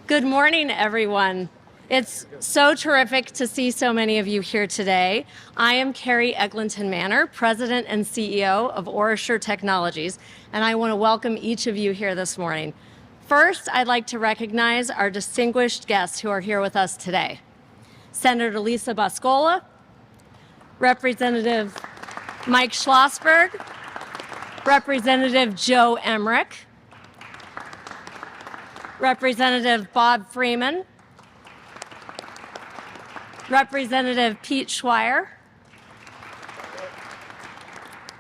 Good morning, everyone. It's so terrific to see so many of you here today. I am Carrie Eglinton Manor, President and CEO of OraSure Technologies, and I want to welcome each of you here this morning. First, I'd like to recognize our distinguished guests who are here with us today. Senator Lisa Boscola, Representative Mike Schlossberg, Representative Joe Emmerich, Representative Bob Freeman, Representative Pete Schweier,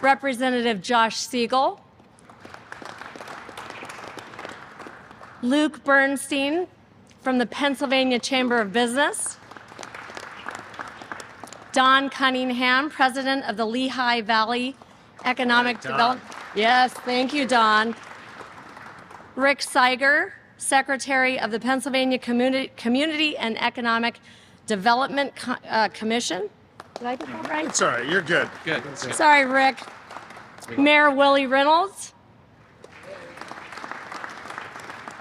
Representative Josh Siegel, Luke Bernstein from the Pennsylvania Chamber of Business, Don Cunningham, President of the Lehigh Valley Economic Development. Yes, thank you, Don. Rick Seiger, Secretary of the Pennsylvania Community and Economic Development Commission. Did I get that right? It's all right. You're good. Good. Sorry, Rick. Mayor Willie Reynolds.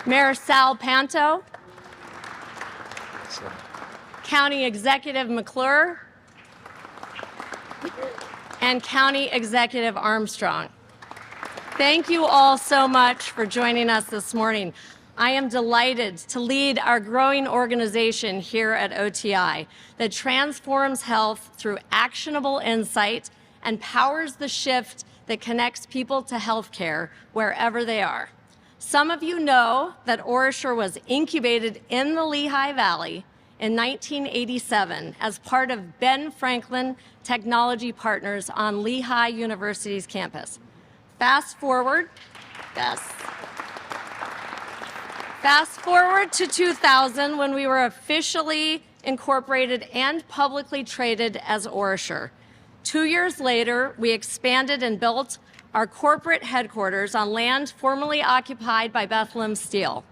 Mayor Sal Panto. County Executive McClure. And County Executive Armstrong. Thank you all so much for joining us this morning. I am delighted to lead our growing organization here at OTI that transforms health through actionable insight and powers the shift that connects people to healthcare wherever they are. Some of you know that OraSure was incubated in the Lehigh Valley in 1987 as part of Ben Franklin Technology Partners on Lehigh University's campus. Fast forward to 2000 when we were officially incorporated and publicly traded as OraSure. 2 years later, we expanded and built our corporate headquarters on land formerly occupied by Bethlehem Steel.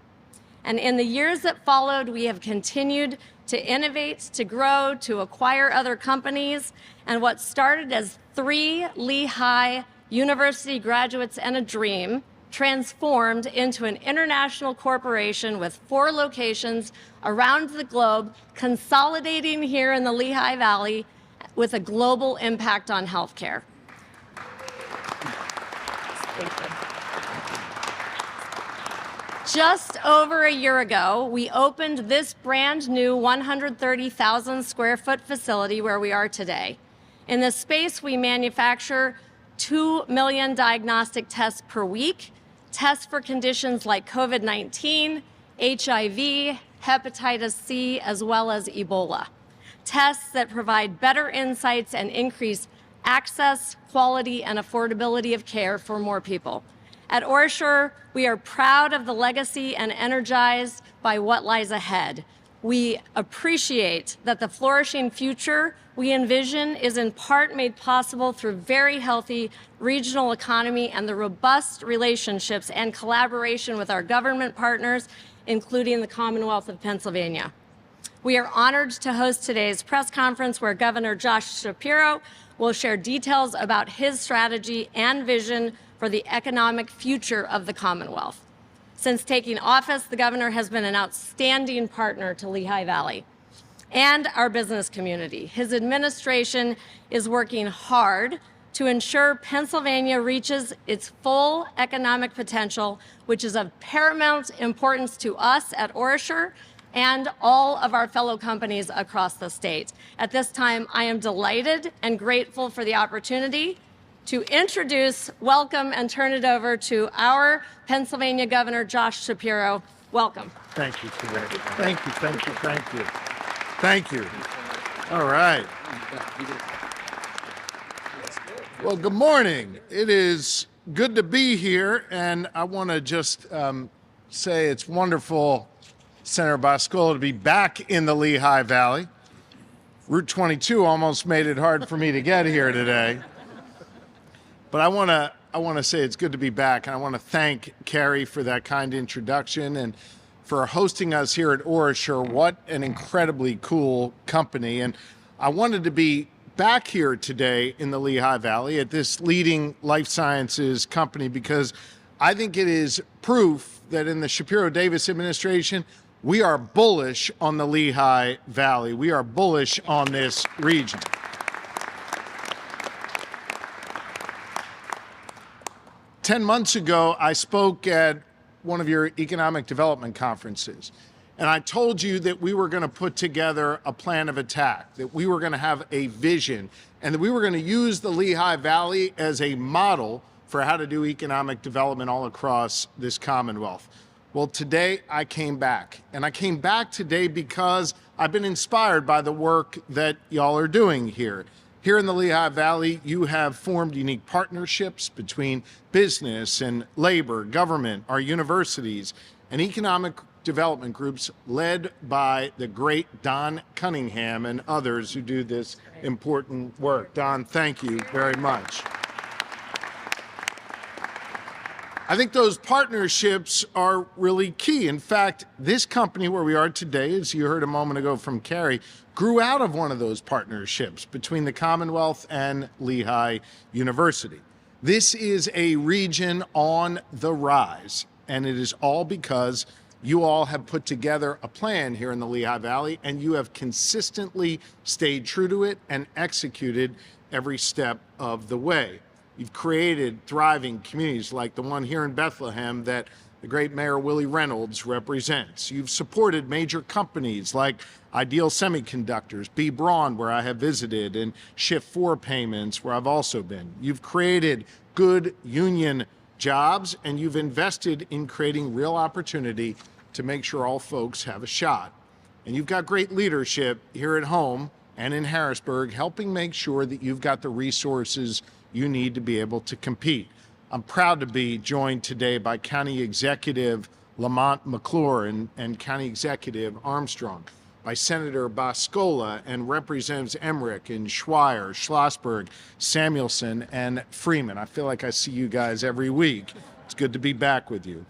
And in the years that followed, we have continued to innovate, to grow, to acquire other companies, and what started as 3 Lehigh University graduates and a dream transformed into an international corporation with 4 locations around the globe, consolidating here in the Lehigh Valley with a global impact on healthcare. Just over a year ago, we opened this brand new 130,000 square foot facility where we are today. In this space, we manufacture 2 million diagnostic tests per week, tests for conditions like COVID-19, HIV, hepatitis C, as well as Ebola. Tests that provide better insights and increase access, quality, and affordability of care for more people. At OraSure, we are proud of the legacy and energized by what lies ahead. We appreciate that the flourishing future we envision is in part made possible through very healthy regional economy and the robust relationships and collaboration with our government partners, including the Commonwealth of Pennsylvania. We are honored to host today's press conference where Governor Josh Shapiro will share details about his strategy and vision for the economic future of the Commonwealth. Since taking office, the governor has been an outstanding partner to Lehigh Valley and our business community. His administration is working hard to ensure Pennsylvania reaches its full economic potential, which is of paramount importance to us at OraSure and all of our fellow companies across the state. At this time, I am delighted and grateful for the opportunity to introduce, welcome, and turn it over to our Pennsylvania Governor, Josh Shapiro. Welcome. Thank you, Carrie. Thank you, thank you, thank you. Thank you. All right. Well, good morning. It is good to be here, and I want to just say it's wonderful, Senator Boscola, to be back in the Lehigh Valley. Route 22 almost made it hard for me to get here today. But I want to say it's good to be back, and I want to thank Carrie for that kind introduction and for hosting us here at OraSure. What an incredibly cool company. And I wanted to be back here today in the Lehigh Valley at this leading life sciences company because I think it is proof that in the Shapiro-Davis administration, We are bullish on the Lehigh Valley. We are bullish on this region. Ten months ago, I spoke at one of your economic development conferences, and I told you that we were going to put together a plan of attack, that we were going to have a vision, and that we were going to use the Lehigh Valley as a model for how to do economic development all across this Commonwealth. Well, today I came back, and I came back today because I've been inspired by the work that y'all are doing here. Here in the Lehigh Valley, you have formed unique partnerships between business and labor, government, our universities, and economic development groups led by the great Don Cunningham and others who do this important work. Don, thank you very much. I think those partnerships are really key. In fact, this company where we are today, as you heard a moment ago from Carrie, grew out of one of those partnerships between the Commonwealth and Lehigh University. This is a region on the rise, and it is all because you all have put together a plan here in the Lehigh Valley, and you have consistently stayed true to it and executed every step of the way. You've created thriving communities like the one here in Bethlehem that the great Mayor Willie Reynolds represents. You've supported major companies like Ideal Semiconductors, B. Braun, where I have visited, and Shift 4 Payments, where I've also been. You've created good union jobs, and you've invested in creating real opportunity to make sure all folks have a shot. And you've got great leadership here at home and in Harrisburg, helping make sure that you've got the resources you need to be able to compete. I'm proud to be joined today by County Executive Lamont McClure and County Executive Armstrong, by Senator Boscola and Representatives Emmerich and Schweier, Schlossberg, Samuelson, and Freeman. I feel like I see you guys every week. It's good to be back with you.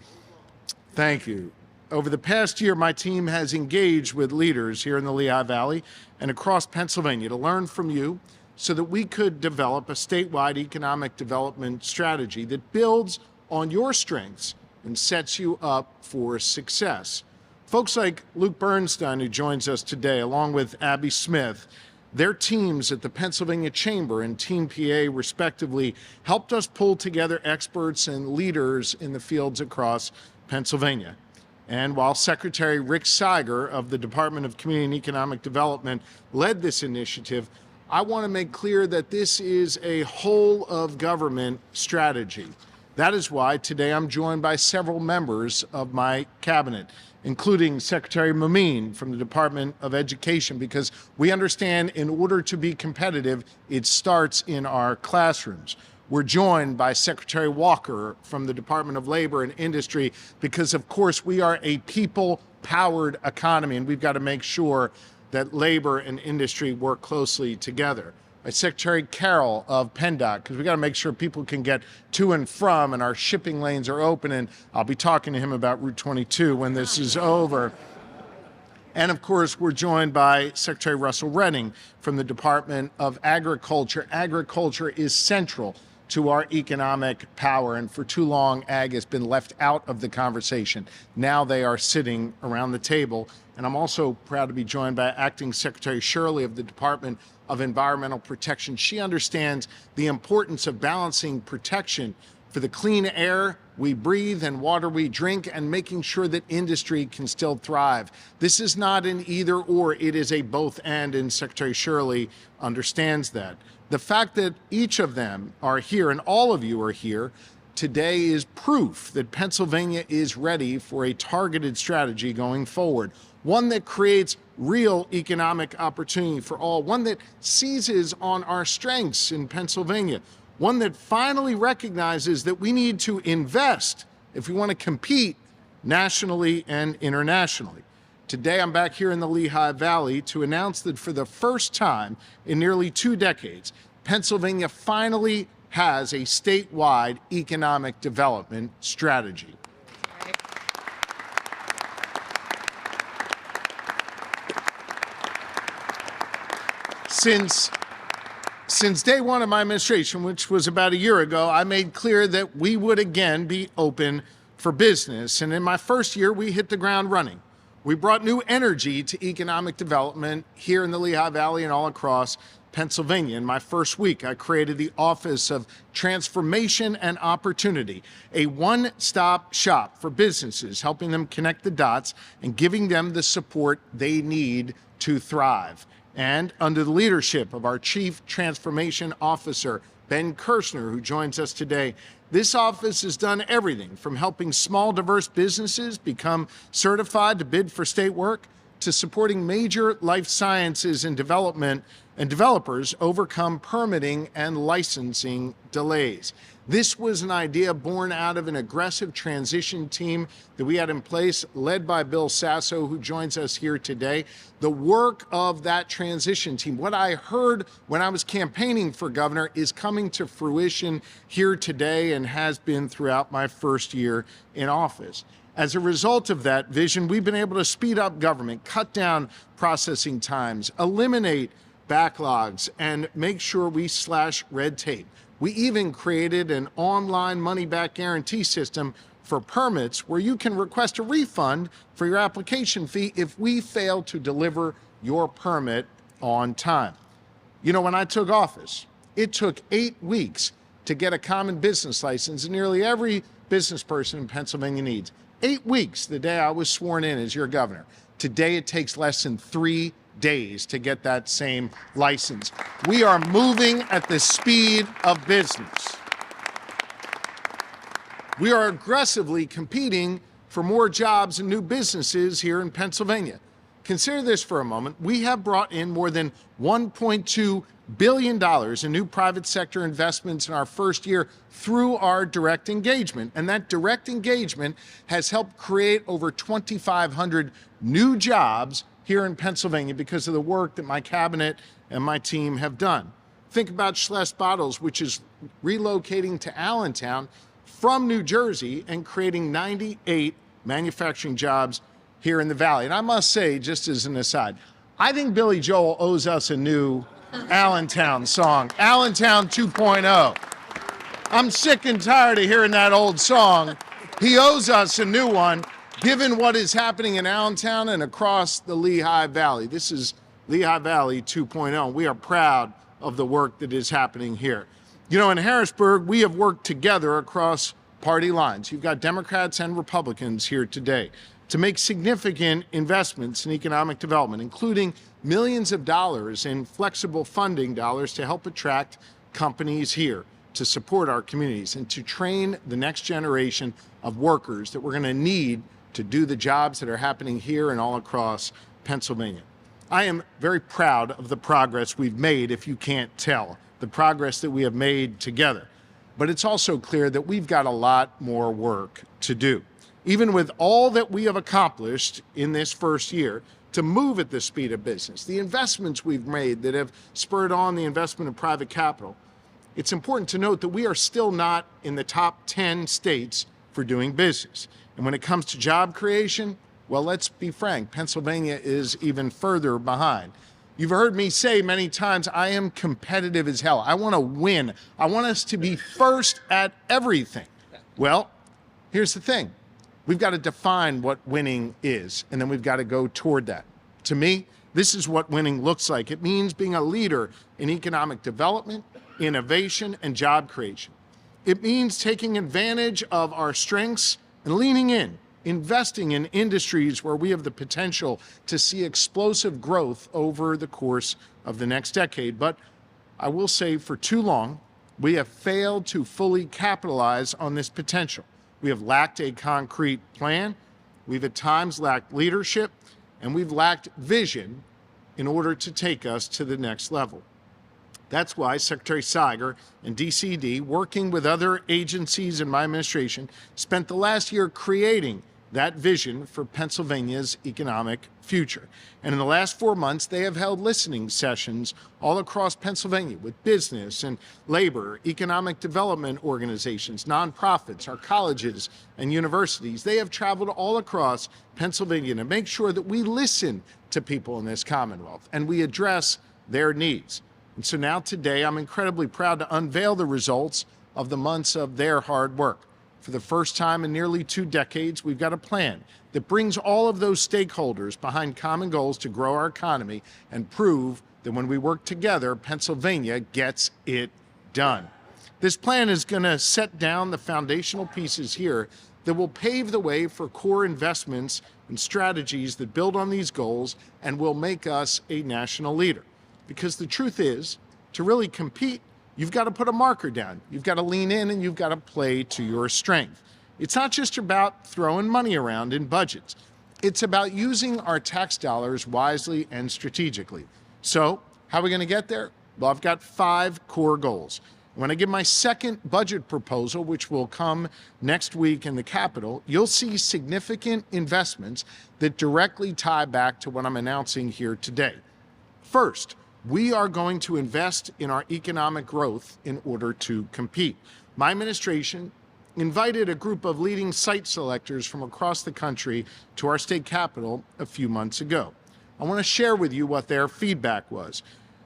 Thank you. Over the past year, my team has engaged with leaders here in the Lehigh Valley and across Pennsylvania to learn from you so that we could develop a statewide economic development strategy that builds on your strengths and sets you up for success. Folks like Luke Bernstein, who joins us today, along with Abby Smith, their teams at the Pennsylvania Chamber and Team PA, respectively, helped us pull together experts and leaders in the fields across Pennsylvania. And while Secretary Rick Seiger of the Department of Community and Economic Development led this initiative, I want to make clear that this is a whole of government strategy. That is why today I'm joined by several members of my cabinet, including Secretary Mameen from the Department of Education, because we understand in order to be competitive, it starts in our classrooms. We're joined by Secretary Walker from the Department of Labor and Industry, because of course we are a people-powered economy, and we've got to make sure that labor and industry work closely together. By Secretary Carroll of PennDOT, because we got to make sure people can get to and from, and our shipping lanes are open, and I'll be talking to him about Route 22 when this is over. And of course, we're joined by Secretary Russell Redding from the Department of Agriculture. Agriculture is central to our economic power, and for too long, ag has been left out of the conversation. Now they are sitting around the table. And I'm also proud to be joined by Acting Secretary Shirley of the Department of Environmental Protection. She understands the importance of balancing protection for the clean air we breathe and water we drink, and making sure that industry can still thrive. This is not an either or, it is a both and Secretary Shirley understands that. The fact that each of them are here, and all of you are here today, is proof that Pennsylvania is ready for a targeted strategy going forward. One that creates real economic opportunity for all, one that seizes on our strengths in Pennsylvania, one that finally recognizes that we need to invest if we want to compete nationally and internationally. Today, I'm back here in the Lehigh Valley to announce that for the first time in nearly 2 decades, Pennsylvania finally has a statewide economic development strategy. Since day one of my administration, which was about a year ago, I made clear that we would again be open for business. And in my first year, we hit the ground running. We brought new energy to economic development here in the Lehigh Valley and all across Pennsylvania. In my first week, I created the Office of Transformation and Opportunity, a one-stop shop for businesses, helping them connect the dots and giving them the support they need to thrive. And under the leadership of our Chief Transformation Officer, Ben Kirshner, who joins us today, this office has done everything from helping small, diverse businesses become certified to bid for state work, to supporting major life sciences and development and developers overcome permitting and licensing delays. This was an idea born out of an aggressive transition team that we had in place, led by Bill Sasso, who joins us here today. The work of that transition team, what I heard when I was campaigning for governor, is coming to fruition here today and has been throughout my first year in office. As a result of that vision, we've been able to speed up government, cut down processing times, eliminate backlogs, and make sure we slash red tape. We even created an online money-back guarantee system for permits where you can request a refund for your application fee if we fail to deliver your permit on time. You know, when I took office, it took 8 weeks to get a common business license that nearly every business person in Pennsylvania needs. 8 weeks the day I was sworn in as your governor. Today it takes less than 3 days to get that same license. We are moving at the speed of business. We are aggressively competing for more jobs and new businesses here in Pennsylvania. Consider this for a moment. We have brought in more than $1.2 billion in new private sector investments in our first year through our direct engagement. And that direct engagement has helped create over 2,500 new jobs here in Pennsylvania because of the work that my cabinet and my team have done. Think about Schless Bottles, which is relocating to Allentown from New Jersey and creating 98 manufacturing jobs here in the Valley. And I must say, just as an aside, I think Billy Joel owes us a new Allentown song, Allentown 2.0. I'm sick and tired of hearing that old song. He owes us a new one, given what is happening in Allentown and across the Lehigh Valley. This is Lehigh Valley 2.0. We are proud of the work that is happening here. You know, in Harrisburg, we have worked together across party lines. You've got Democrats and Republicans here today to make significant investments in economic development, including millions of dollars in flexible funding dollars to help attract companies here, to support our communities, and to train the next generation of workers that we're going to need to do the jobs that are happening here and all across Pennsylvania. I am very proud of the progress we've made, if you can't tell, the progress that we have made together. But it's also clear that we've got a lot more work to do. Even with all that we have accomplished in this first year to move at the speed of business, the investments we've made that have spurred on the investment of private capital, it's important to note that we are still not in the top 10 states for doing business. And when it comes to job creation, well, let's be frank, Pennsylvania is even further behind. You've heard me say many times, I am competitive as hell. I want to win. I want us to be first at everything. Well, here's the thing. We've got to define what winning is, and then we've got to go toward that. To me, this is what winning looks like. It means being a leader in economic development, innovation, and job creation. It means taking advantage of our strengths and leaning in, investing in industries where we have the potential to see explosive growth over the course of the next decade. But I will say, for too long, we have failed to fully capitalize on this potential. We have lacked a concrete plan, we've at times lacked leadership, and we've lacked vision in order to take us to the next level. That's why Secretary Siger and DCD, working with other agencies in my administration, spent the last year creating that vision for Pennsylvania's economic future. And in the last 4 months, they have held listening sessions all across Pennsylvania with business and labor, economic development organizations, nonprofits, our colleges and universities. They have traveled all across Pennsylvania to make sure that we listen to people in this Commonwealth and we address their needs. And so now today, I'm incredibly proud to unveil the results of the months of their hard work. For the first time in nearly 2 decades, we've got a plan that brings all of those stakeholders behind common goals to grow our economy and prove that when we work together, Pennsylvania gets it done. This plan is going to set down the foundational pieces here that will pave the way for core investments and strategies that build on these goals and will make us a national leader. Because the truth is, to really compete, you've got to put a marker down. You've got to lean in and you've got to play to your strength. It's not just about throwing money around in budgets. It's about using our tax dollars wisely and strategically. So, how are we going to get there? Well, I've got 5 core goals. When I give my second budget proposal, which will come next week in the Capitol, you'll see significant investments that directly tie back to what I'm announcing here today. First, we are going to invest in our economic growth in order to compete. My administration invited a group of leading site selectors from across the country to our state capitol a few months ago. I want to share with you what their feedback was.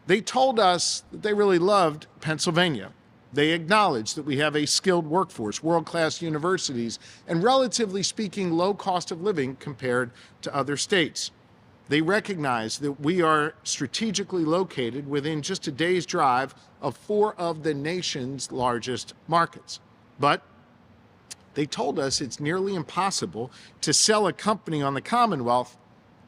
They told us that they really loved Pennsylvania. They acknowledged that we have a skilled workforce, world-class universities, and relatively speaking, low cost of living compared to other states. They recognize that we are strategically located within just a day's drive of 4 of the nation's largest markets. But they told us it's nearly impossible to sell a company on the Commonwealth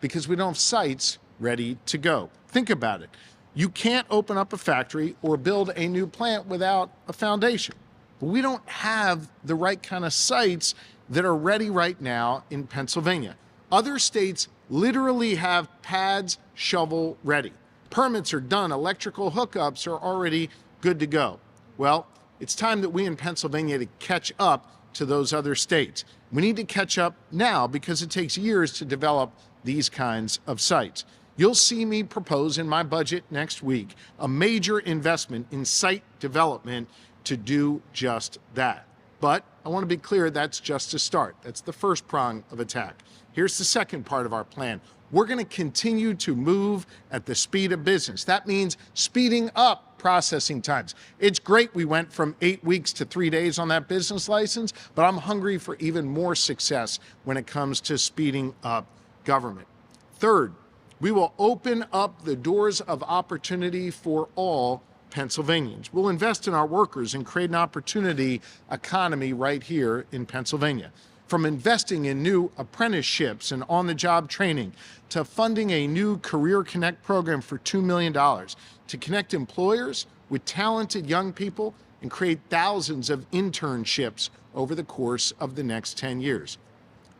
because we don't have sites ready to go. Think about it. You can't open up a factory or build a new plant without a foundation. But we don't have the right kind of sites that are ready right now in Pennsylvania. Other states literally have pads shovel ready. Permits are done, electrical hookups are already good to go. Well, it's time that we in Pennsylvania to catch up to those other states. We need to catch up now because it takes years to develop these kinds of sites. You'll see me propose in my budget next week a major investment in site development to do just that. But I want to be clear, that's just a start. That's the first prong of attack. Here's the second part of our plan. We're going to continue to move at the speed of business. That means speeding up processing times. It's great we went from 8 weeks to 3 days on that business license, but I'm hungry for even more success when it comes to speeding up government. Third, we will open up the doors of opportunity for all Pennsylvanians. We'll invest in our workers and create an opportunity economy right here in Pennsylvania. From investing in new apprenticeships and on-the-job training to funding a new Career Connect program for $2 million to connect employers with talented young people and create thousands of internships over the course of the next 10 years.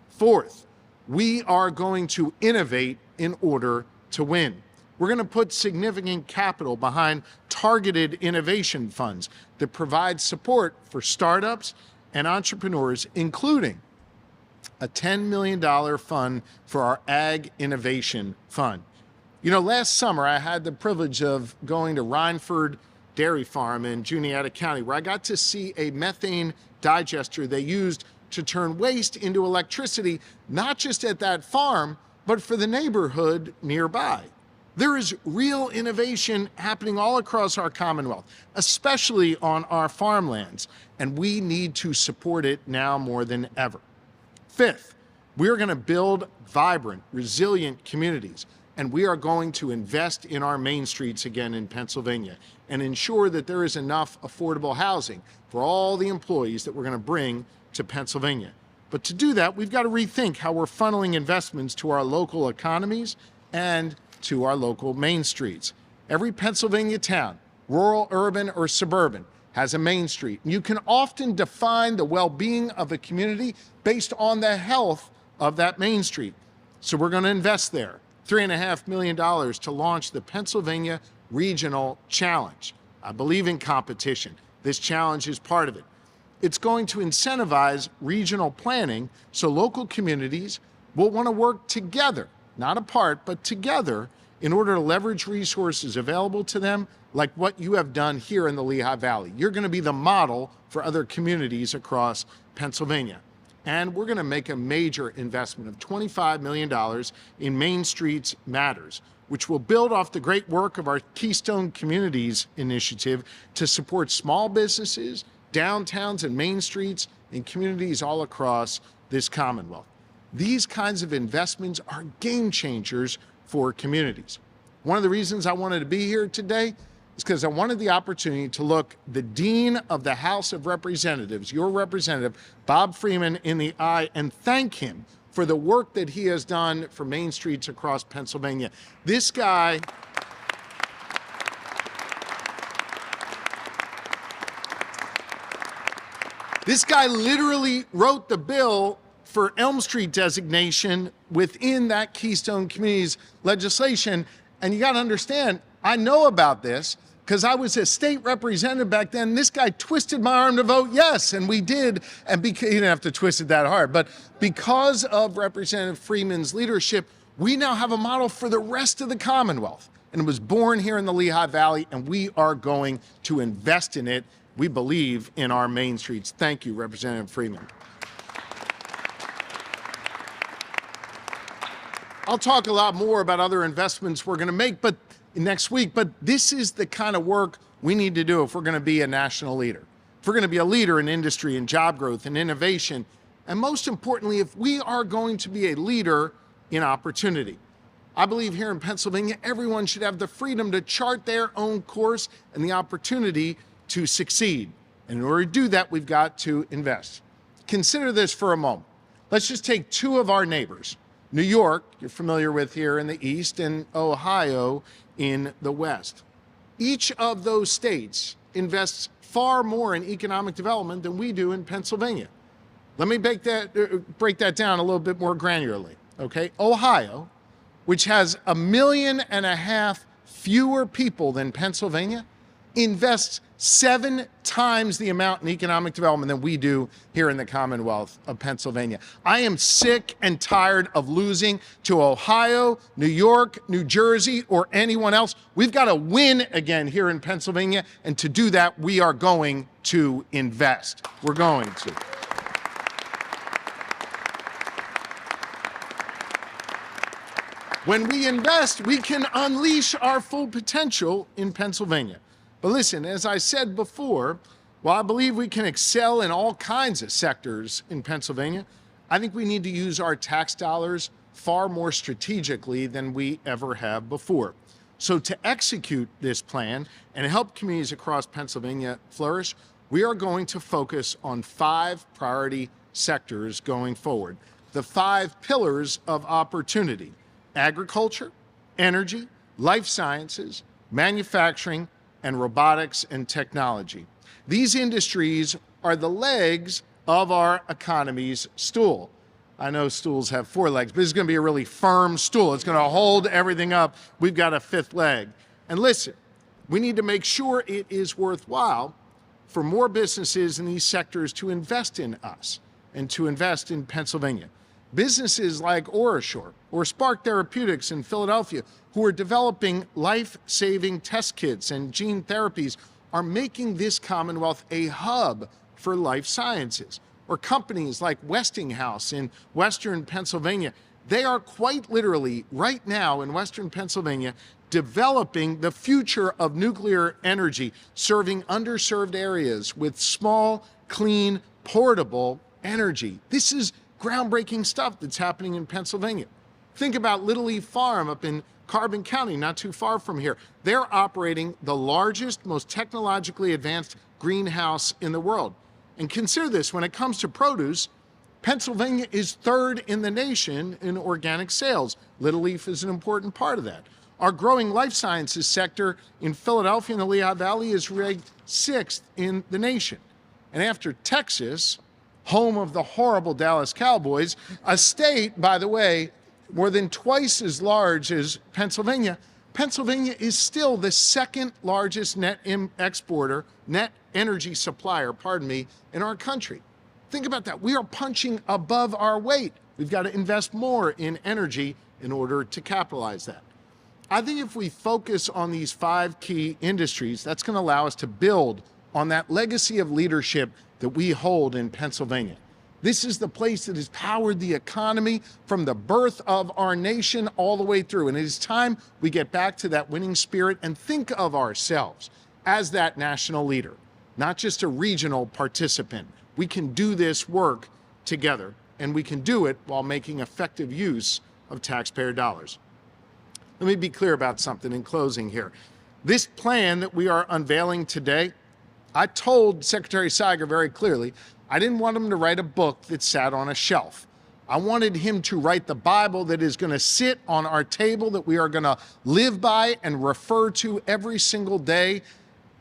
Fourth, we are going to innovate in order to win. We're going to put significant capital behind targeted innovation funds that provide support for startups and entrepreneurs, including a $10 million fund for our Ag Innovation Fund. You know, last summer I had the privilege of going to Rhineford Dairy Farm in Juniata County, where I got to see a methane digester they used to turn waste into electricity, not just at that farm, but for the neighborhood nearby. There is real innovation happening all across our Commonwealth, especially on our farmlands, and we need to support it now more than ever. Fifth, we are going to build vibrant, resilient communities, and we are going to invest in our main streets again in Pennsylvania and ensure that there is enough affordable housing for all the employees that we're going to bring to Pennsylvania. But to do that, we've got to rethink how we're funneling investments to our local economies and to our local main streets. Every Pennsylvania town, rural, urban, or suburban, has a main street. And you can often define the well-being of a community based on the health of that main street. So we're going to invest there, $3.5 million to launch the Pennsylvania Regional Challenge. I believe in competition. This challenge is part of it. It's going to incentivize regional planning so local communities will want to work together, not apart, but together in order to leverage resources available to them like what you have done here in the Lehigh Valley. You're going to be the model for other communities across Pennsylvania. And we're going to make a major investment of $25 million in Main Streets Matters, which will build off the great work of our Keystone Communities initiative to support small businesses, downtowns and main streets, in communities all across this Commonwealth. These kinds of investments are game changers for communities. One of the reasons I wanted to be here today is because I wanted the opportunity to look the Dean of the House of Representatives, your representative, Bob Freeman, in the eye and thank him for the work that he has done for main streets across Pennsylvania. This guy literally wrote the bill for Elm Street designation within that Keystone Communities legislation. And you got to understand, I know about this because I was a state representative back then. This guy twisted my arm to vote yes, and we did. And he didn't have to twist it that hard. But because of Representative Freeman's leadership, we now have a model for the rest of the Commonwealth. And it was born here in the Lehigh Valley, and we are going to invest in it. We believe in our main streets. Thank you, Representative Freeman. I'll talk a lot more about other investments we're going to make next week, but this is the kind of work we need to do if we're going to be a national leader. If we're going to be a leader in industry and job growth and innovation, and most importantly, if we are going to be a leader in opportunity. I believe here in Pennsylvania, everyone should have the freedom to chart their own course and the opportunity to succeed. And in order to do that, we've got to invest. Consider this for a moment. Let's just take two of our neighbors. New York, you're familiar with here in the East, and Ohio in the West. Each of those states invests far more in economic development than we do in Pennsylvania. Let me break that down a little bit more granularly, okay? Ohio, which has 1.5 million fewer people than Pennsylvania, invests 7 times the amount in economic development than we do here in the Commonwealth of Pennsylvania. I am sick and tired of losing to Ohio, New York, New Jersey, or anyone else. We've got to win again here in Pennsylvania, and to do that, we are going to invest. We're going to. When we invest, we can unleash our full potential in Pennsylvania. But listen, as I said before, while I believe we can excel in all kinds of sectors in Pennsylvania, I think we need to use our tax dollars far more strategically than we ever have before. So to execute this plan and help communities across Pennsylvania flourish, we are going to focus on 5 priority sectors going forward. The 5 pillars of opportunity: agriculture, energy, life sciences, manufacturing, and robotics and technology. These industries are the legs of our economy's stool. I know stools have 4 legs, but it's going to be a really firm stool. It's going to hold everything up. We've got a 5th leg. And listen, we need to make sure it is worthwhile for more businesses in these sectors to invest in us and to invest in Pennsylvania. Businesses like OraSure or Spark Therapeutics in Philadelphia, who are developing life-saving test kits and gene therapies, are making this Commonwealth a hub for life sciences. Or companies like Westinghouse in Western Pennsylvania, they are quite literally right now in Western Pennsylvania developing the future of nuclear energy, serving underserved areas with small, clean, portable energy. This is groundbreaking stuff that's happening in Pennsylvania. Think about Little Leaf Farm up in Carbon County, not too far from here. They're operating the largest, most technologically advanced greenhouse in the world. And consider this, when it comes to produce, Pennsylvania is 3rd in the nation in organic sales. Little Leaf is an important part of that. Our growing life sciences sector in Philadelphia and the Lehigh Valley is ranked 6th in the nation. And after Texas, home of the horrible Dallas Cowboys, a state, by the way, more than twice as large as Pennsylvania, Pennsylvania is still the 2nd largest net energy supplier, in our country. Think about that. We are punching above our weight. We've got to invest more in energy in order to capitalize that. I think if we focus on these 5 key industries, that's going to allow us to build on that legacy of leadership that we hold in Pennsylvania. This is the place that has powered the economy from the birth of our nation all the way through. And it is time we get back to that winning spirit and think of ourselves as that national leader, not just a regional participant, we can do this work together, and we can do it while making effective use of taxpayer dollars. Let me be clear about something in closing here. This plan that we are unveiling today, I told Secretary Siger very clearly, I didn't want him to write a book that sat on a shelf. I wanted him to write the Bible that is going to sit on our table, that we are going to live by and refer to every single day,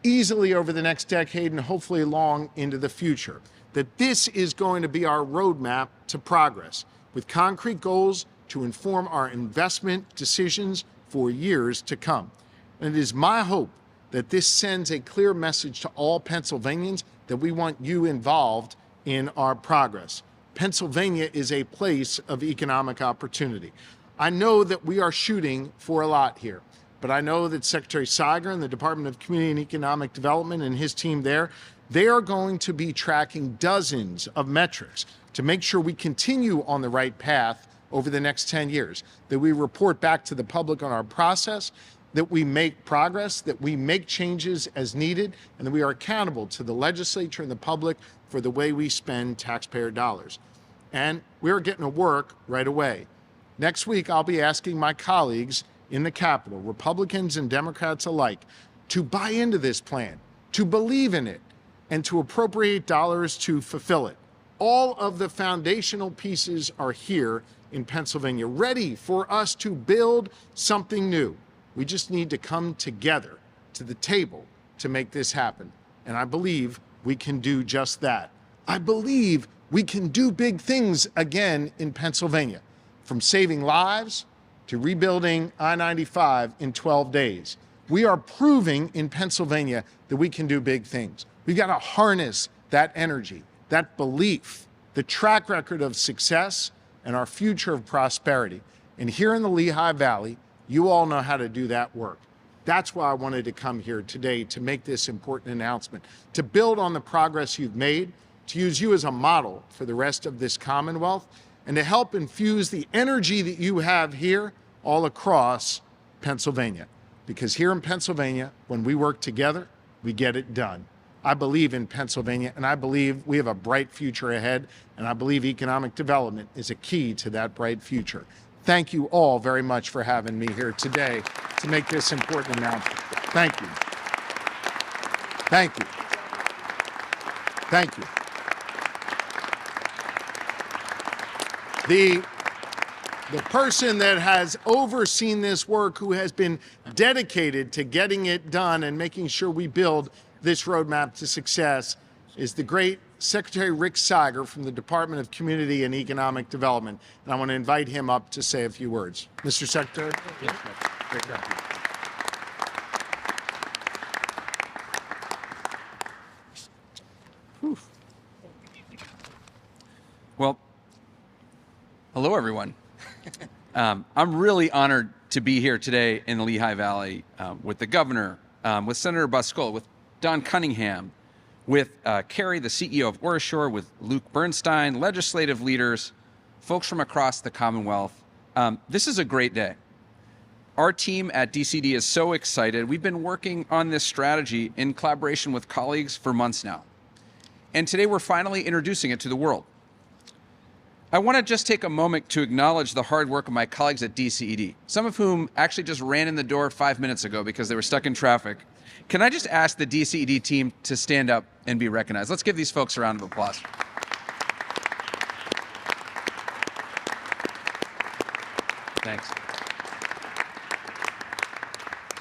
easily over the next decade and hopefully long into the future. That this is going to be our roadmap to progress, with concrete goals to inform our investment decisions for years to come. And it is my hope that this sends a clear message to all Pennsylvanians that we want you involved in our progress. Pennsylvania is a place of economic opportunity. I know that we are shooting for a lot here, but I know that Secretary Siger and the Department of Community and Economic Development and his team there, they are going to be tracking dozens of metrics to make sure we continue on the right path over the next 10 years, that we report back to the public on our process, that we make progress, that we make changes as needed, and that we are accountable to the legislature and the public for the way we spend taxpayer dollars. And we're getting to work right away. Next week, I'll be asking my colleagues in the Capitol, Republicans and Democrats alike, to buy into this plan, to believe in it, and to appropriate dollars to fulfill it. All of the foundational pieces are here in Pennsylvania, ready for us to build something new. We just need to come together to the table to make this happen. And I believe we can do just that. I believe we can do big things again in Pennsylvania, from saving lives to rebuilding I-95 in 12 days. We are proving in Pennsylvania that we can do big things. We've got to harness that energy, that belief, the track record of success, and our future of prosperity. And here in the Lehigh Valley, you all know how to do that work. That's why I wanted to come here today to make this important announcement, to build on the progress you've made, to use you as a model for the rest of this Commonwealth, and to help infuse the energy that you have here all across Pennsylvania. Because here in Pennsylvania, when we work together, we get it done. I believe in Pennsylvania, and I believe we have a bright future ahead, and I believe economic development is a key to that bright future. Thank you all very much for having me here today to make this important announcement. Thank you. Thank you. Thank you. The person that has overseen this work, who has been dedicated to getting it done and making sure we build this roadmap to success, is the great Secretary Rick Siger from the Department of Community and Economic Development. And I want to invite him up to say a few words. Mr. Secretary? Yes, Well, hello, everyone. I'm really honored to be here today in the Lehigh Valley with the governor, with Senator Buscola, with Don Cunningham, with Carrie, the CEO of OraSure, with Luke Bernstein, legislative leaders, folks from across the Commonwealth. This is a great day. Our team at DCD is so excited. We've been working on this strategy in collaboration with colleagues for months now. And today we're finally introducing it to the world. I want to just take a moment to acknowledge the hard work of my colleagues at DCED, some of whom actually just ran in the door 5 minutes ago because they were stuck in traffic. Can I just ask the DCED team to stand up and be recognized? Let's give these folks a round of applause. Thanks.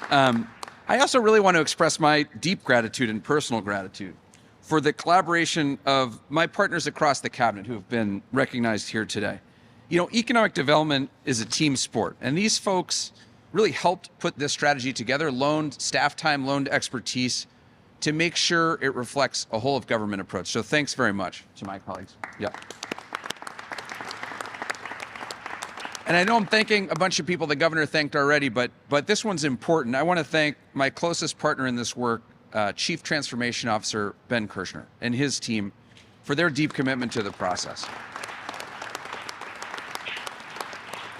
I also really want to express my deep gratitude and personal gratitude for the collaboration of my partners across the cabinet who have been recognized here today. You know, economic development is a team sport, and these folks really helped put this strategy together, loaned staff time, loaned expertise to make sure it reflects a whole of government approach. So thanks very much to my colleagues. Yeah. And I know I'm thanking a bunch of people the governor thanked already, but this one's important. I want to thank my closest partner in this work, Chief Transformation Officer Ben Kirshner and his team for their deep commitment to the process.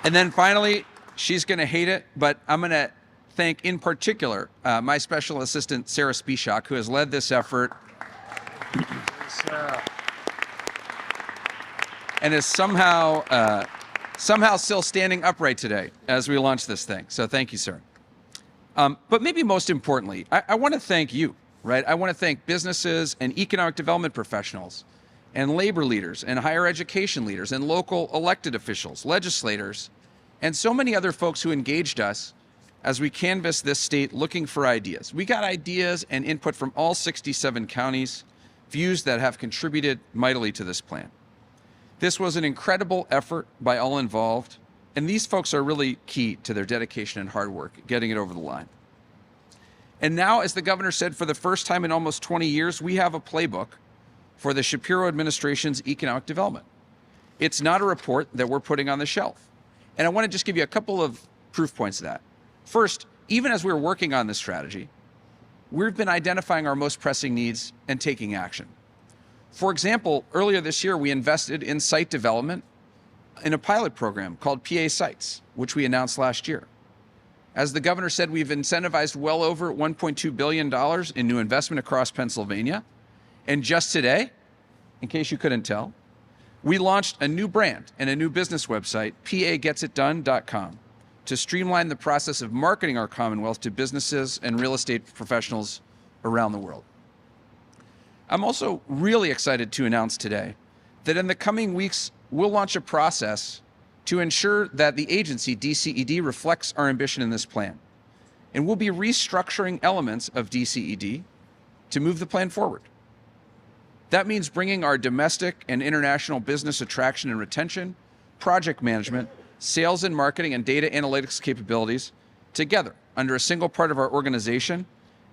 And then finally, she's going to hate it, but I'm going to thank in particular my special assistant, Sarah Spieshak, who has led this effort. and is somehow still standing upright today as we launch this thing. So thank you, sir. But maybe most importantly, I want to thank you, right? I want to thank businesses and economic development professionals and labor leaders and higher education leaders and local elected officials, legislators, and so many other folks who engaged us as we canvassed this state looking for ideas. We got ideas and input from all 67 counties, views that have contributed mightily to this plan. This was an incredible effort by all involved, and these folks are really key to their dedication and hard work getting it over the line. And now, as the governor said, for the first time in almost 20 years, we have a playbook for the Shapiro administration's economic development. It's not a report that we're putting on the shelf. And I want to just give you a couple of proof points of that. First, even as we're working on this strategy, we've been identifying our most pressing needs and taking action. For example, earlier this year, we invested in site development in a pilot program called PA Sites, which we announced last year. As the governor said, we've incentivized well over $1.2 billion in new investment across Pennsylvania. And just today, in case you couldn't tell, we launched a new brand and a new business website, paGetsItDone.com, to streamline the process of marketing our Commonwealth to businesses and real estate professionals around the world. I'm also really excited to announce today that in the coming weeks, we'll launch a process to ensure that the agency, DCED, reflects our ambition in this plan. And we'll be restructuring elements of DCED to move the plan forward. That means bringing our domestic and international business attraction and retention, project management, sales and marketing, and data analytics capabilities together under a single part of our organization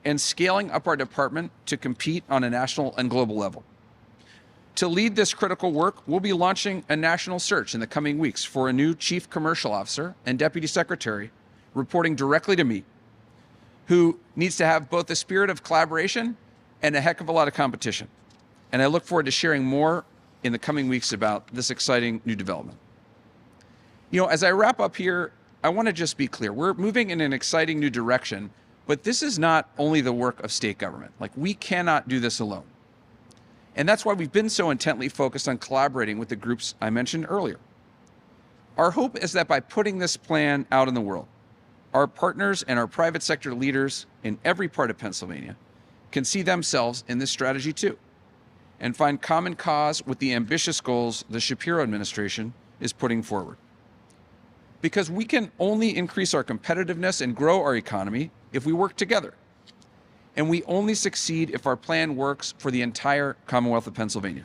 and scaling up our department to compete on a national and global level. To lead this critical work, we'll be launching a national search in the coming weeks for a new chief commercial officer and deputy secretary reporting directly to me, who needs to have both the spirit of collaboration and a heck of a lot of competition. And I look forward to sharing more in the coming weeks about this exciting new development. You know, as I wrap up here, I want to just be clear. We're moving in an exciting new direction, but this is not only the work of state government. Like, we cannot do this alone. And that's why we've been so intently focused on collaborating with the groups I mentioned earlier. Our hope is that by putting this plan out in the world, our partners and our private sector leaders in every part of Pennsylvania can see themselves in this strategy too, and find common cause with the ambitious goals the Shapiro administration is putting forward. Because we can only increase our competitiveness and grow our economy if we work together. And we only succeed if our plan works for the entire Commonwealth of Pennsylvania.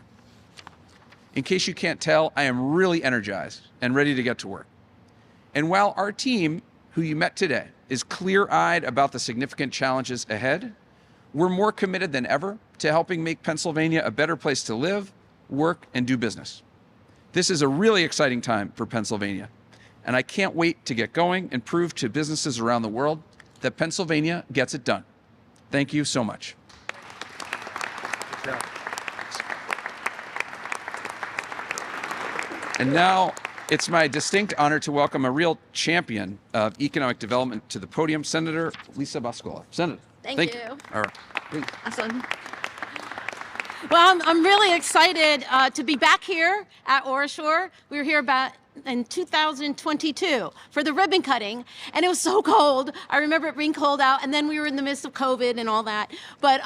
In case you can't tell, I am really energized and ready to get to work. And while our team, who you met today, is clear-eyed about the significant challenges ahead, we're more committed than ever to helping make Pennsylvania a better place to live, work, and do business. This is a really exciting time for Pennsylvania, and I can't wait to get going and prove to businesses around the world that Pennsylvania gets it done. Thank you so much. And now it's my distinct honor to welcome a real champion of economic development to the podium, Senator Lisa Boscola. Senator. Thank you. All right. Please. Awesome. Well, I'm really excited to be back here at OraSure. We were here in 2022 for the ribbon cutting, and it was so cold. I remember it being cold out, and then we were in the midst of COVID and all that. But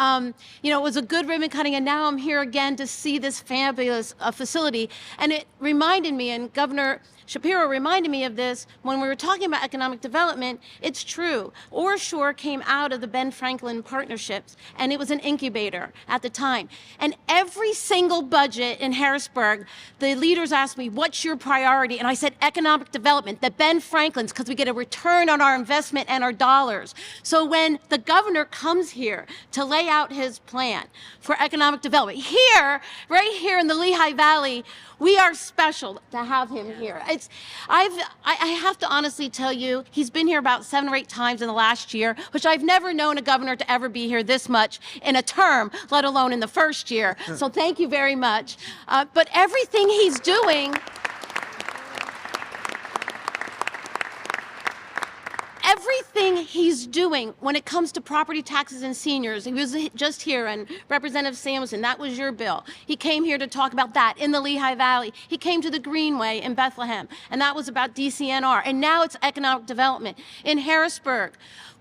you know, it was a good ribbon cutting, and now I'm here again to see this fabulous facility. And it reminded me, and Governor Shapiro reminded me of this when we were talking about economic development. It's true. OraSure came out of the Ben Franklin partnerships, and it was an incubator at the time. And every single budget in Harrisburg, the leaders asked me, what's your priority? And I said, economic development, the Ben Franklins, because we get a return on our investment and our dollars. So when the governor comes here to lay out his plan for economic development, here, right here in the Lehigh Valley, we are special to have him here. I have to honestly tell you, he's been here about 7 or 8 times in the last year, which I've never known a governor to ever be here this much in a term, let alone in the first year. So thank you very much. But everything he's doing, everything he's doing when it comes to property taxes and seniors. He was just here, and Representative Samuelson, that was your bill. He came here to talk about that in the Lehigh Valley. He came to the Greenway in Bethlehem, and that was about DCNR. And now it's economic development. In Harrisburg,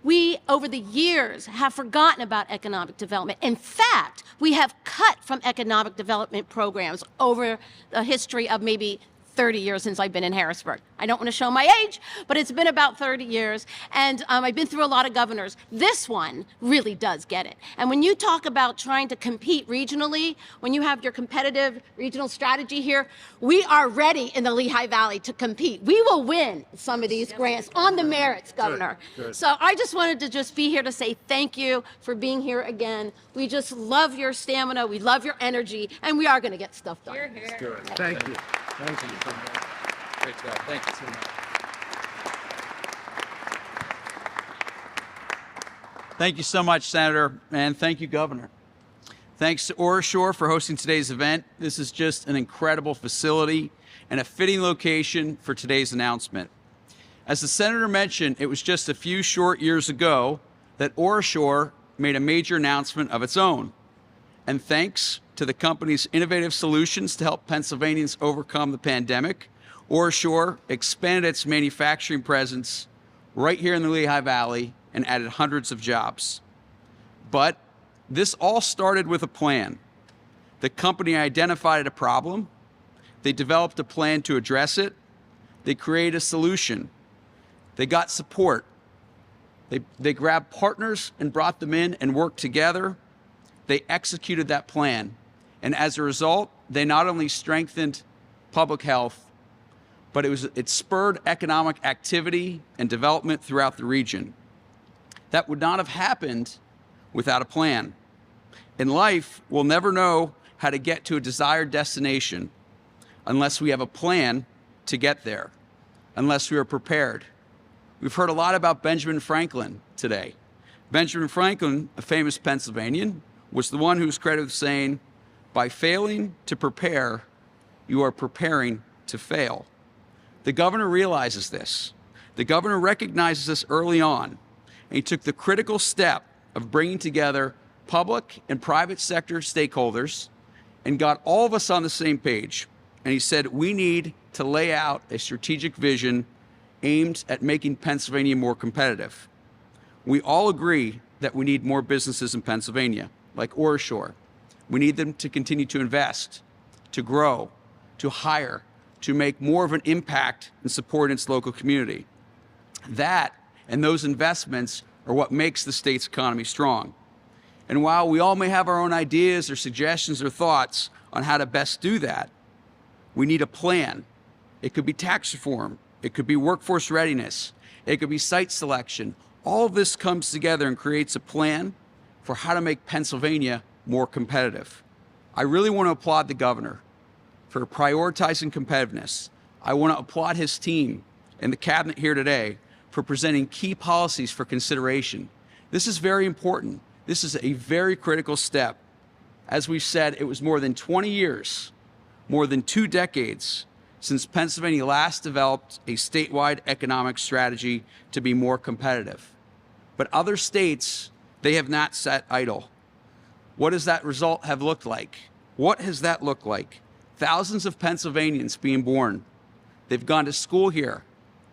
we, over the years, have forgotten about economic development. In fact, we have cut from economic development programs over the history of maybe 30 years since I've been in Harrisburg. I don't want to show my age, but it's been about 30 years, and I've been through a lot of governors. This one really does get it. And when you talk about trying to compete regionally, when you have your competitive regional strategy here, we are ready in the Lehigh Valley to compete. We will win some of these grants on the merits, Governor. Good. So I just wanted to just be here to say thank you for being here again. We just love your stamina, we love your energy, and we are going to get stuff done. Good. Thank you. Thank you. Great job. Thank you so much. Thank you so much, Senator, and thank you, Governor. Thanks to OraSure for hosting today's event. This is just an incredible facility and a fitting location for today's announcement. As the Senator mentioned, it was just a few short years ago that OraSure made a major announcement of its own. And thanks to the company's innovative solutions to help Pennsylvanians overcome the pandemic, OraSure expanded its manufacturing presence right here in the Lehigh Valley and added hundreds of jobs. But this all started with a plan. The company identified a problem, they developed a plan to address it, they created a solution, they got support, they grabbed partners and brought them in and worked together. They executed that plan, and as a result, they not only strengthened public health, but it spurred economic activity and development throughout the region. That would not have happened without a plan. In life, we'll never know how to get to a desired destination unless we have a plan to get there, unless we are prepared. We've heard a lot about Benjamin Franklin today. Benjamin Franklin, a famous Pennsylvanian, was the one who was credited with saying, "By failing to prepare, you are preparing to fail." The governor realizes this. The governor recognizes this early on, and he took the critical step of bringing together public and private sector stakeholders and got all of us on the same page. And he said, we need to lay out a strategic vision aimed at making Pennsylvania more competitive. We all agree that we need more businesses in Pennsylvania, like OraSure. We need them to continue to invest, to grow, to hire, to make more of an impact and support its local community. That and those investments are what makes the state's economy strong. And while we all may have our own ideas or suggestions or thoughts on how to best do that, we need a plan. It could be tax reform, it could be workforce readiness, it could be site selection. All of this comes together and creates a plan for how to make Pennsylvania more competitive. I really want to applaud the governor for prioritizing competitiveness. I want to applaud his team and the cabinet here today for presenting key policies for consideration. This is very important. This is a very critical step. As we've said, it was more than 20 years, more than 2 decades since Pennsylvania last developed a statewide economic strategy to be more competitive. But other states, they have not sat idle. What does that result have looked like? What has that looked like? Thousands of Pennsylvanians being born. They've gone to school here.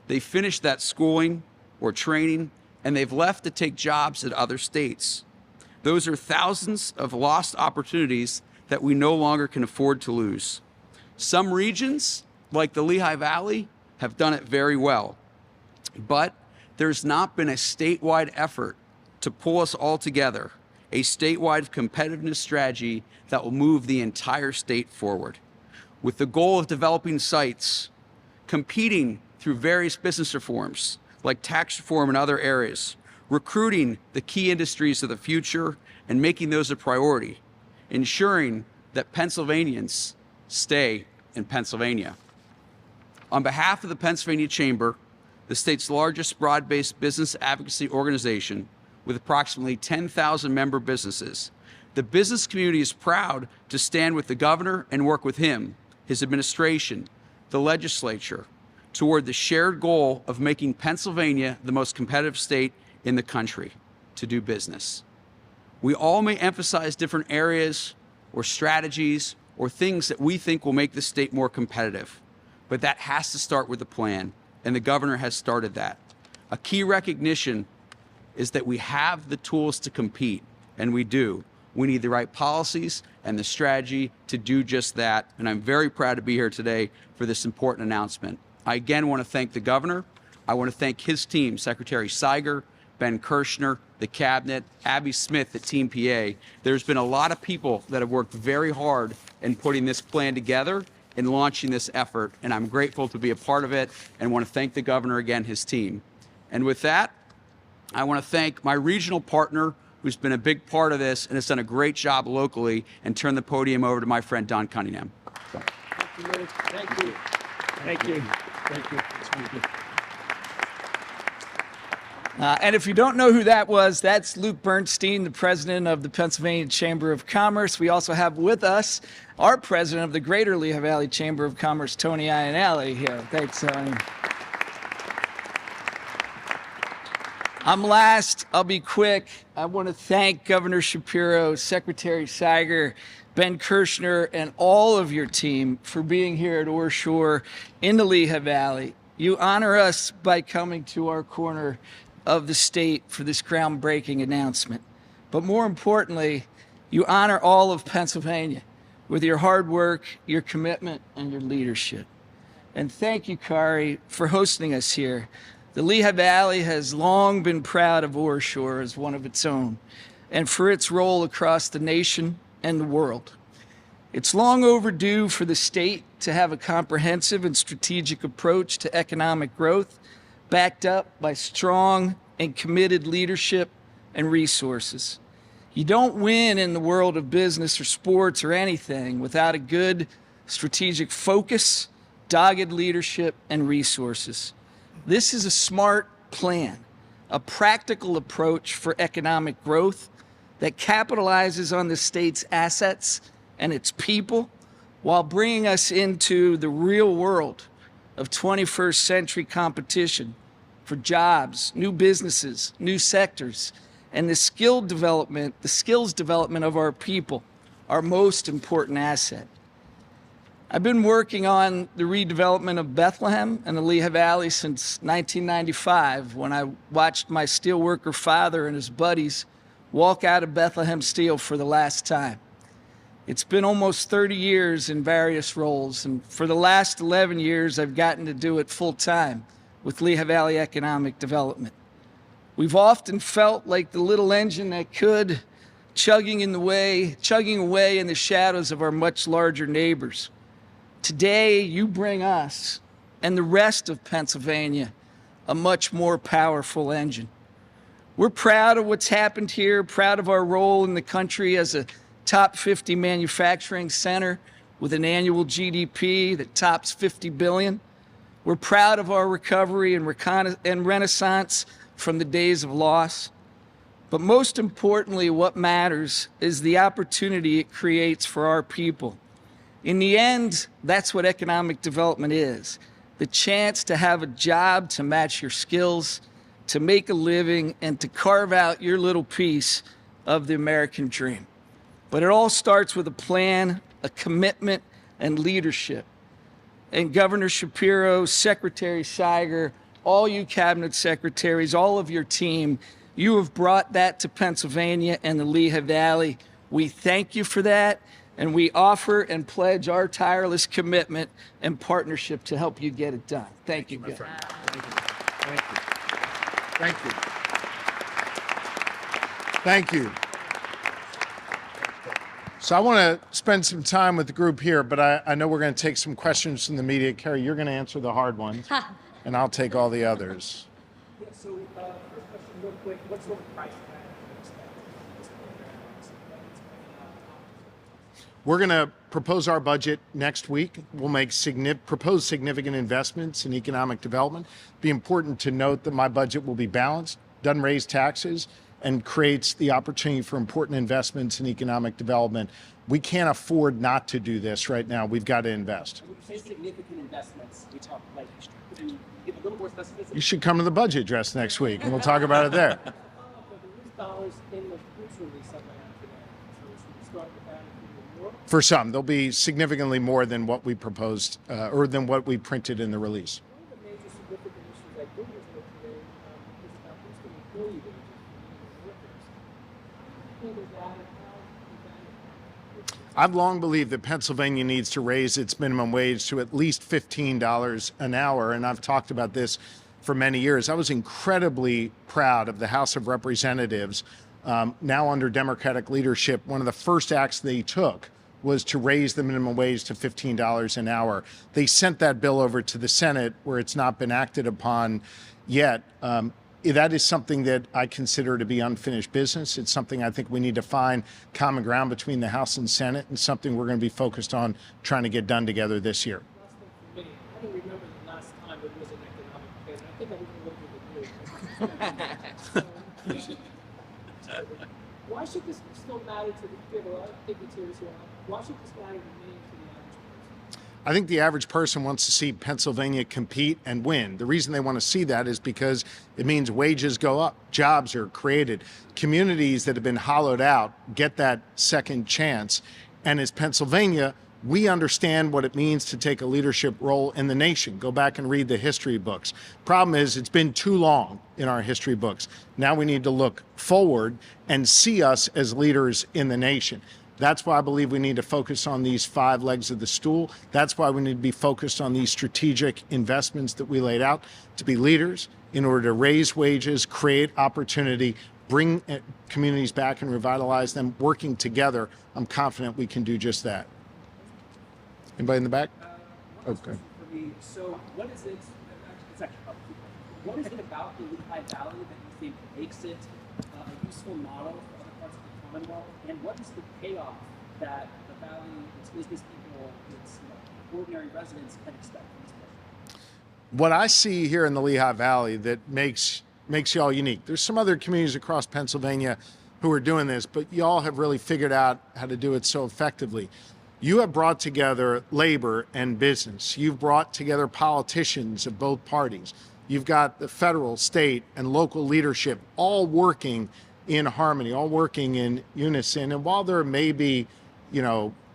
They finished that schooling or training, and they've left to take jobs at other states. Those are thousands of lost opportunities that we no longer can afford to lose. Some regions, like the Lehigh Valley, have done it very well. But there's not been a statewide effort to pull us all together, a statewide competitiveness strategy that will move the entire state forward, with the goal of developing sites, competing through various business reforms, like tax reform and other areas, recruiting the key industries of the future and making those a priority, ensuring that Pennsylvanians stay in Pennsylvania. On behalf of the Pennsylvania Chamber, the state's largest broad-based business advocacy organization with approximately 10,000 member businesses, the business community is proud to stand with the governor and work with him, his administration, the legislature, toward the shared goal of making Pennsylvania the most competitive state in the country to do business. We all may emphasize different areas or strategies or things that we think will make the state more competitive, but that has to start with a plan, and the governor has started that. A key recognition is that we have the tools to compete, and we do. We need the right policies and the strategy to do just that, and I'm very proud to be here today for this important announcement. I again want to thank the governor. I want to thank his team, Secretary Seiger, Ben Kirshner, the cabinet, Abby Smith at Team PA. There's been a lot of people that have worked very hard in putting this plan together and launching this effort, and I'm grateful to be a part of it and want to thank the governor again, his team. And with that, I want to thank my regional partner who's been a big part of this and has done a great job locally, and turn the podium over to my friend Don Cunningham. Thank you. Thank you. Thank you. Thank you. And if you don't know who that was, that's Luke Bernstein, the president of the Pennsylvania Chamber of Commerce. We also have with us our president of the Greater Lehigh Valley Chamber of Commerce, Tony Iannelli, here. Thanks, Tony. I'm last. I'll be quick. I want to thank Governor Shapiro, Secretary Seiger, Ben Kirshner, and all of your team for being here at Orshore in the Lehigh Valley. You honor us by coming to our corner of the state for this groundbreaking announcement. But more importantly, you honor all of Pennsylvania with your hard work, your commitment, and your leadership. And thank you, Kari, for hosting us here. The Lehigh Valley has long been proud of Orshore as one of its own, and for its role across the nation and the world. It's long overdue for the state to have a comprehensive and strategic approach to economic growth, backed up by strong and committed leadership and resources. You don't win in the world of business or sports or anything without a good strategic focus, dogged leadership, and resources. This is a smart plan, a practical approach for economic growth that capitalizes on the state's assets and its people while bringing us into the real world of 21st century competition for jobs, new businesses, new sectors, and the skills development of our people, our most important asset. I've been working on the redevelopment of Bethlehem and the Lehigh Valley since 1995, when I watched my steelworker father and his buddies walk out of Bethlehem Steel for the last time. It's been almost 30 years in various roles, and for the last 11 years, I've gotten to do it full time with Lehigh Valley Economic Development. We've often felt like the little engine that could, chugging away in the shadows of our much larger neighbors. Today, you bring us and the rest of Pennsylvania a much more powerful engine. We're proud of what's happened here, proud of our role in the country as a top 50 manufacturing center with an annual GDP that tops 50 billion. We're proud of our recovery and renaissance from the days of loss. But most importantly, what matters is the opportunity it creates for our people. In the end, that's what economic development is: the chance to have a job to match your skills, to make a living, and to carve out your little piece of the American dream. But it all starts with a plan, a commitment, and leadership. And Governor Shapiro, Secretary Seiger, all you cabinet secretaries, all of your team, you have brought that to Pennsylvania and the Lehigh Valley. We thank you for that, and we offer and pledge our tireless commitment and partnership to help you get it done. Thank you, my Governor. friend. Thank you. Thank you. So I want to spend some time with the group here, but I know we're going to take some questions from the media. Carrie, you're going to answer the hard ones, and I'll take all the others. Yeah, so first question real quick, what sort of price tag do you expect this program? We're going to propose our budget next week. We'll make propose significant investments in economic development. It'd be important to note that my budget will be balanced, doesn't raise taxes, and creates the opportunity for important investments in economic development. We can't afford not to do this right now. We've got to invest. When you say significant investments, we talk like, can you give a little more specificity? You should come to the budget address next week, and we'll talk about it there. But there is dollars in the press release that I have today. So should we start with that and more? For some, there'll be significantly more than what we proposed or than what we printed in the release. One of the major significant issues I did hear today is about boosting employee wages for workers. How do you handle that, and how is that? I've long believed that Pennsylvania needs to raise its minimum wage to at least $15 an hour, and I've talked about this for many years. I was incredibly proud of the House of Representatives, now under Democratic leadership. One of the first acts they took was to raise the minimum wage to $15 an hour. They sent that bill over to the Senate, where it's not been acted upon yet. That is something that I consider to be unfinished business. It's something I think we need to find common ground between the House and Senate, and something we're going to be focused on trying to get done together this year. Last thing for me, I don't remember the last time there was an economic plan. I think I was going to look at the news. Why should this still matter to the people? I think it's here. Why should this matter to me and to the average person? I think the average person wants to see Pennsylvania compete and win. The reason they want to see that is because it means wages go up, jobs are created, communities that have been hollowed out get that second chance. And as Pennsylvania, we understand what it means to take a leadership role in the nation. Go back and read the history books. Problem is, it's been too long in our history books. Now we need to look forward and see us as leaders in the nation. That's why I believe we need to focus on these 5 legs of the stool. That's why we need to be focused on these strategic investments that we laid out to be leaders in order to raise wages, create opportunity, bring communities back and revitalize them. Working together, I'm confident we can do just that. Anybody in the back? One question for me. So, what is it? It's actually about 2 questions. What is it about the Lehigh Valley that you think makes it a useful model for other parts of the Commonwealth? And what is the payoff that the Valley, its business people, its ordinary residents can expect from this project? What I see here in the Lehigh Valley that makes y'all unique. There's some other communities across Pennsylvania who are doing this, but y'all have really figured out how to do it so effectively. You have brought together labor and business. You've brought together politicians of both parties. You've got the federal, state, and local leadership all working in harmony, all working in unison. And while there may be,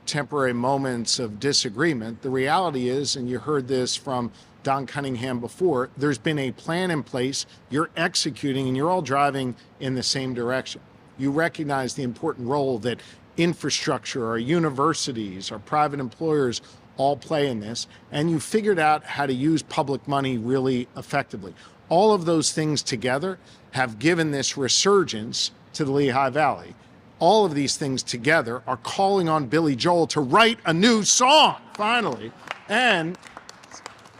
temporary moments of disagreement, the reality is, and you heard this from Don Cunningham before, there's been a plan in place, you're executing, and you're all driving in the same direction. You recognize the important role that infrastructure, our universities, our private employers all play in this, and you figured out how to use public money really effectively. All of those things together have given this resurgence to the Lehigh Valley. All of these things together are calling on Billy Joel to write a new song, finally. And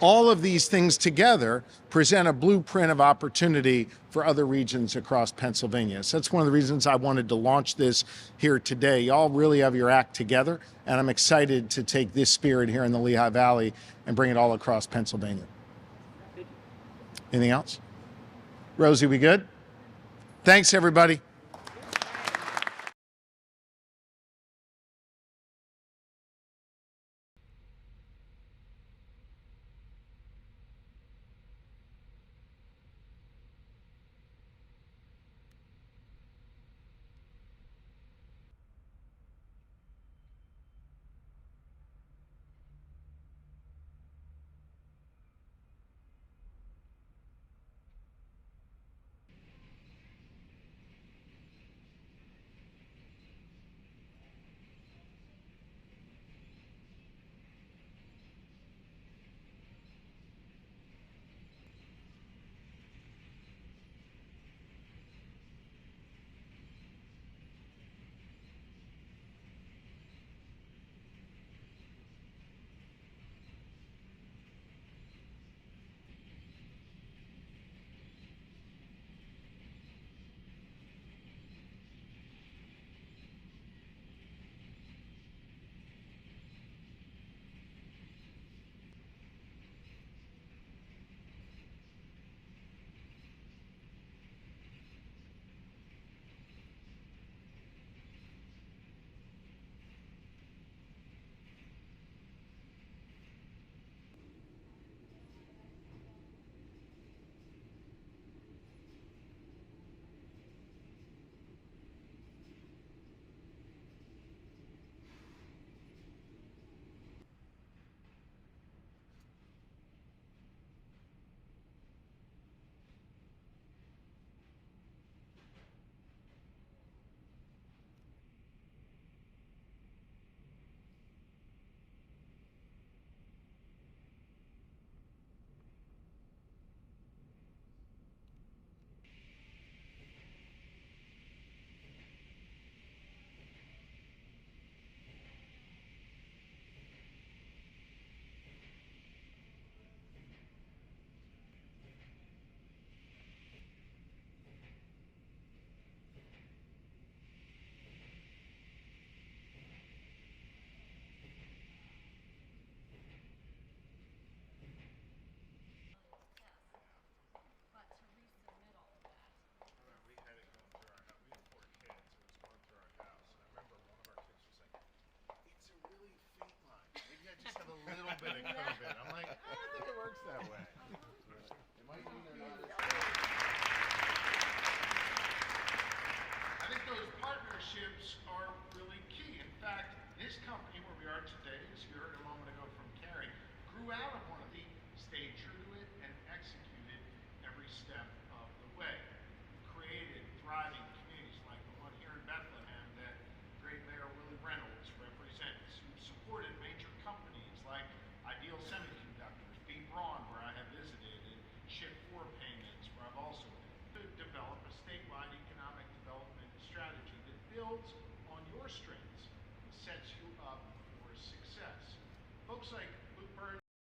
all of these things together present a blueprint of opportunity for other regions across Pennsylvania. So that's one of the reasons I wanted to launch this here today. Y'all really have your act together, and I'm excited to take this spirit here in the Lehigh Valley and bring it all across Pennsylvania. Anything else? Rosie, we good? Thanks, everybody. looks like